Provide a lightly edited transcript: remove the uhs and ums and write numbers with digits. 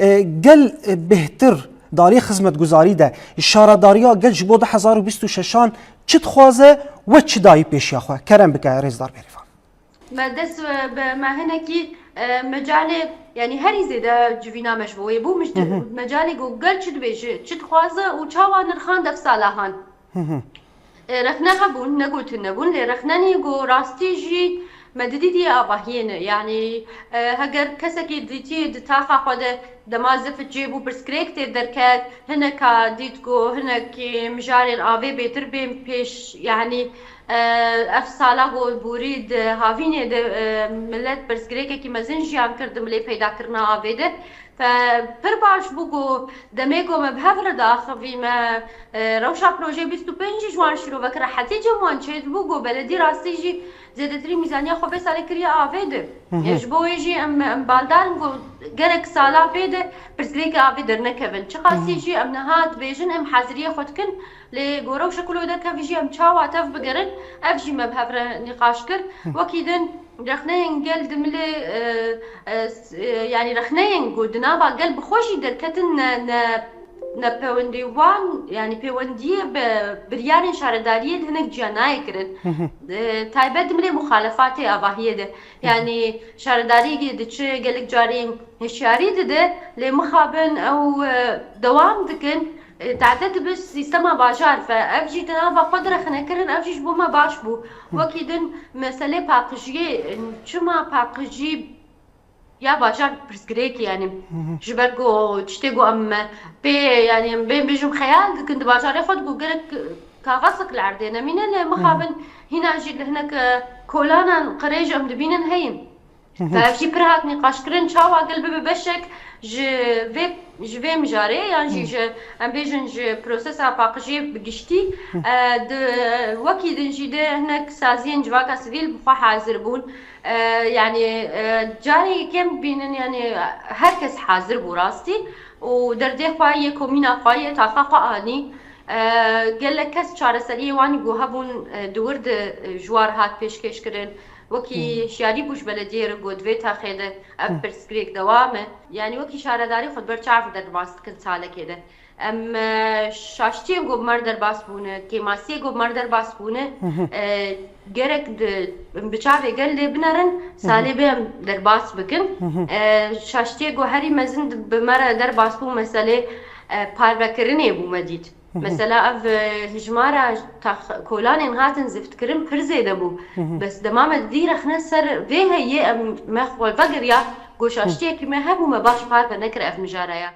گل بهتر داری خدمت گزاری ده شارداریا گل جبود 1026 چی تخوازه و چی دایی پیشی خواه کرم بکه رزدار بریفان ما دس ما هنا كي مجال يعني هري زيدا جوينا مشبوه بو مش مجالي جوجل شد بيج شد خوازه وشاوا نرخان دف صالحان رخنا هبون نقولت نبون لرخناني جو راستي جي مددي دي آباهين يعني هجر كسكي ديتي دتاخا خود دمازف جيبو برسكريك تدركات هنا كديت جو هنا كي مجال آبي بيتر بين بيش يعني اف سالا جو بوريد هافيني د ملت برسكريك كي مزنجي عم كردم لي پیدا کرنا آبي ده فبر باش بوگو دميگو مبهفر داخل في ما روشا بروجي 25 جوان شروع وكرا حتى جوان شد بوگو بلدي راستي جي زيادتري ميزانية خو بس على كريا آفيد يجبو يجي ام بالدار نقول جرك سالا فيد برسكريك آفيد نكفن شخاصي جي ام نهاد بيجن ام حاضرية خدكن لجورو شكلو ده كفيجي ام تشاو تف بقرن افجي مبهفر نقاش كر وكيدن رخنين قل دملي يعني رخنين قدنا با قل بخوشي دركتن نبوندي وان يعني بيوندي بريان شارداريه هناك جاناي كرن تايبد ملي مخالفاتي اباهيه ده يعني شارداري دتش قالك جارين هشياري ده لمخابن او دوام دكن تعدد بس سيستما باجار فأفجي تنابا قدرة خنكرن أفجيش بوما باش بو وكيدن مسألة باقجي شما باقجي يا باجار برسكريك يعني جبرقو تشتيقو أم بي يعني بين بيجم خيال كنت باجار ياخد قلك كاغسق العردين مين مخابن هنا أجي هناك كولانا قريج أم دبينن هين ففي برهات نقاش كرن شاوا قلبي ببشك جوي مجاري يعني جي ام بيجن جي بروسيسا باقجي بقشتي وكي دنجي ده هناك سازين جواكا سيفيل بخوا حاضر بون يعني جاري كم بينن يعني هركس حاضر بو راستي ودردي خواهي كومينا خواهي تاقا قواني قال لك كس شارع سريه واني جو هبون دورد جوار هات پیشکش کرن وكي شاري بوش بلدية رقود فيتا خيدة برسكريك دوامه يعني وكي شارداري خود برچعف در باست كن سالة كده ام شاشتي گو مردر باس بونه كيماسي گو مردر باس بونه گرك بچعف قل لي بنرن سالي بهم در باس بكن شاشتي گو هري مزن بمرة در باس بو مسألة پاربكرنه بو مديد مثلا اف هجمارة كولان هاتن زفت كرم فرزي دبو بس دمامة دي رخنا سر فيها يه مخول فقر يا قوش اشتيك ما هبو ما باش باربا نكر اف مجاريا